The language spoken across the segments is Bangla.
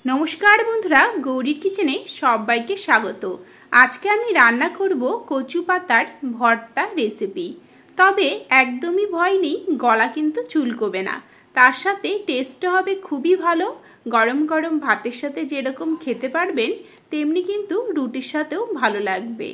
नमस्कार बंधुरा गौरीर किचेने सबाइके स्वागत। आज के आमी रान्ना करब कचु पातार भर्ता रेसिपि। तबे एकदमई भय नेই, गला किन्तु चुलकोबे ना, तार साथे टेस्ट होबे खूबई भालो। गरम गरम भातेर साथे जेरकम खेते पारबेन तेमनि किन्तु रुटिर साथेও भालो लागबे।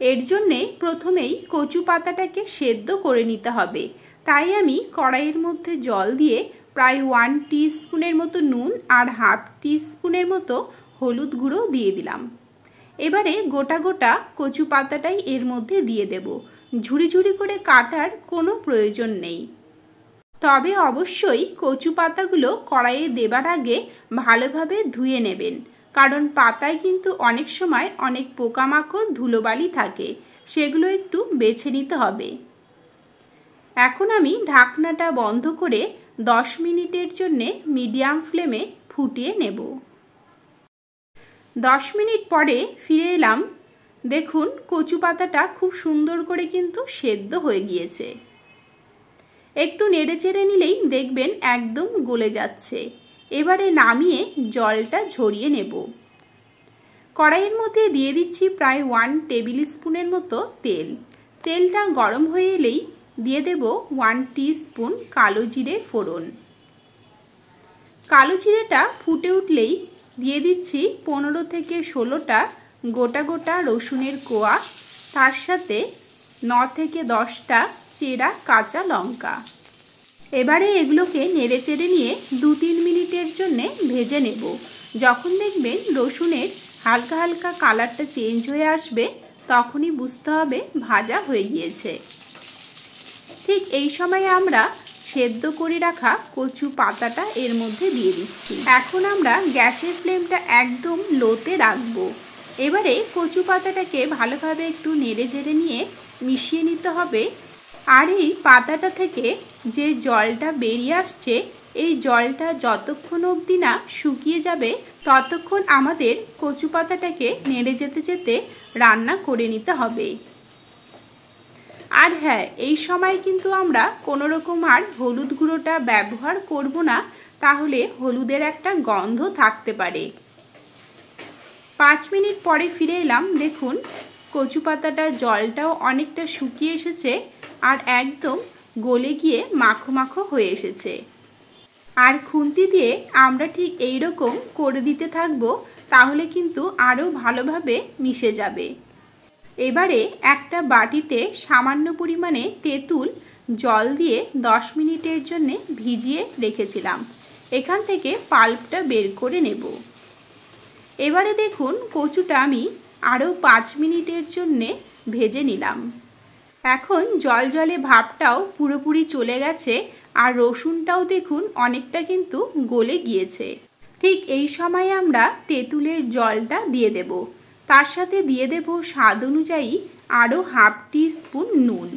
एर जन्যে प्रथमेই कचु पाताटाके सेদ্ধ करे निते होबे। ताई आमी कड़ाइयेर मধ্যে जल दिए प्राय 1 टीस्पूनेर मतो नून और हाफ टीस्पूनेर मतो हलुद गुड़ो दिए दिलाम। एबारे गोटा गोटा कचु पाताटाई एर मধ্যে दिए देब। झुड़ी झुड़ी करे काटार कोनो प्रयोजन नेই। तबे अवश्यई कचु पातागुलो कड़ाइये देবার आगे भालोभाবে धुए नेবেন, कारण पाताয় किन्तु अनेक समय अनेक पोकामाकड़ धुलोबाली थाके, सेगुलो एकटू बेছে निते होबे। এখন আমি ঢাকনাটা বন্ধ করে 10 মিনিটের জন্য মিডিয়াম ফ্লেমে ফুটিয়ে নেব। 10 মিনিট পরে ফিরে এলাম। দেখুন কচু পাতাটা খুব সুন্দর করে কিন্তু সেদ্ধ হয়ে গিয়েছে। একটু নেড়েচেড়ে নিলেই দেখবেন একদম গলে যাচ্ছে। এবারে নামিয়ে জলটা ঝরিয়ে নেব। কড়াইয়ের মধ্যে দিয়ে দিচ্ছি প্রায় 1 টেবিল স্পুনের মতো তেল। তেলটা গরম হয়ে এলেই দিয়ে দেব 1 टीस्पून कालो जिरे फोड़न। कालो जिरेटा फुटे उठलेई दिए दिচ্ছি 15 থেকে 16টা गोटा गोटा रसुनेर कोया, तार साथे 9 থেকে 10টা চেরা কাঁচা লঙ্কা। এবারে এগুলোকে নেড়েচেড়ে নিয়ে 2-3 মিনিটের জন্য ভেজে নেব। যখন দেখবেন রসুনের হালকা হালকা কালারটা চেঞ্জ হয়ে আসবে তখনই বুঝতে হবে ভাজা হয়ে গিয়েছে। ঠিক এই সময়ে আমরা সেদ্ধ করে রাখা কচু পাতাটা এর মধ্যে দিয়ে দিচ্ছি। এখন আমরা গ্যাসের ফ্লেমটা একদম লোতে রাখবো। এবারে কচু পাতাটাকে ভালোভাবে একটু নেড়েচেড়ে নিয়ে মিশিয়ে নিতে হবে। আর এই পাতাটা থেকে যে জলটা বেরিয়ে আসছে এই জলটা যতক্ষণ অবধি না শুকিয়ে যাবে ততক্ষণ আমাদের কচু পাতাটাকে নেড়ে যেতে যেতে রান্না করে নিতে হবে। আর হ্যাঁ, এই সময় কিন্তু আমরা কোনো রকম আর হলুদ গুঁড়োটা ব্যবহার করব না, তাহলে হলুদের একটা গন্ধ থাকতে পারে। 5 মিনিট পরে ফিরে এলাম। দেখুন কচু পাতাটার জলটাও অনেকটা শুকিয়ে এসেছে আর একদম গলে গিয়ে মাখো মাখো হয়ে এসেছে। আর খুন্তি দিয়ে আমরা ঠিক এই রকম করে দিতে থাকবো, তাহলে কিন্তু আরো ভালোভাবে মিশে যাবে। এবারে একটা বাটিতে সামান্য পরিমাণে তেঁতুল জল দিয়ে 10 মিনিটের জন্য ভিজিয়ে রেখেছিলাম। এখান থেকে পাল্পটা বের করে নেব। এবারে দেখুন কচুটা আমি আরও 5 মিনিটের জন্য ভেজে নিলাম। এখন জল জলে ভাবটাও পুরোপুরি চলে গেছে আর রসুনটাও দেখুন অনেকটা কিন্তু গলে গিয়েছে। ঠিক এই সময় আমরা তেঁতুলের জলটা দিয়ে দেব। তার সাথে দিয়ে দেব স্বাদ অনুযায়ী আরও হাফ টিস্পুন নুন।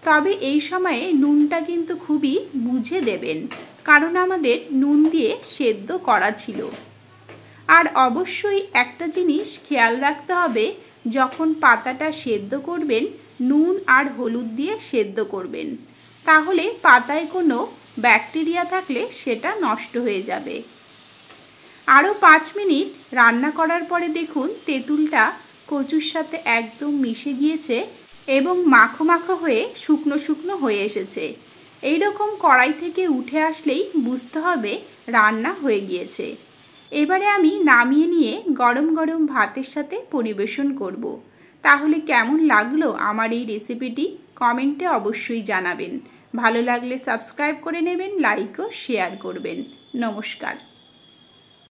তবে এই সময়ে নুনটা কিন্তু খুবই বুঝে দেবেন, কারণ আমাদের নুন দিয়ে সেদ্ধ করা ছিল। আর অবশ্যই একটা জিনিস খেয়াল রাখতে হবে, যখন পাতাটা সেদ্ধ করবেন নুন আর হলুদ দিয়ে সেদ্ধ করবেন, তাহলে পাতায় কোনো ব্যাকটেরিয়া থাকলে সেটা নষ্ট হয়ে যাবে। আরও 5 মিনিট রান্না করার পরে দেখুন তেঁতুলটা কচুর সাথে একদম মিশে গিয়েছে এবং মাখো মাখো হয়ে শুকনো শুকনো হয়ে এসেছে। এই রকম কড়াই থেকে উঠে আসলেই বুঝতে হবে রান্না হয়ে গিয়েছে। এবারে আমি নামিয়ে নিয়ে গরম গরম ভাতের সাথে পরিবেশন করব। তাহলে কেমন লাগলো আমার এই রেসিপিটি কমেন্টে অবশ্যই জানাবেন। ভালো লাগলে সাবস্ক্রাইব করে নেবেন, লাইক ও শেয়ার করবেন। নমস্কার।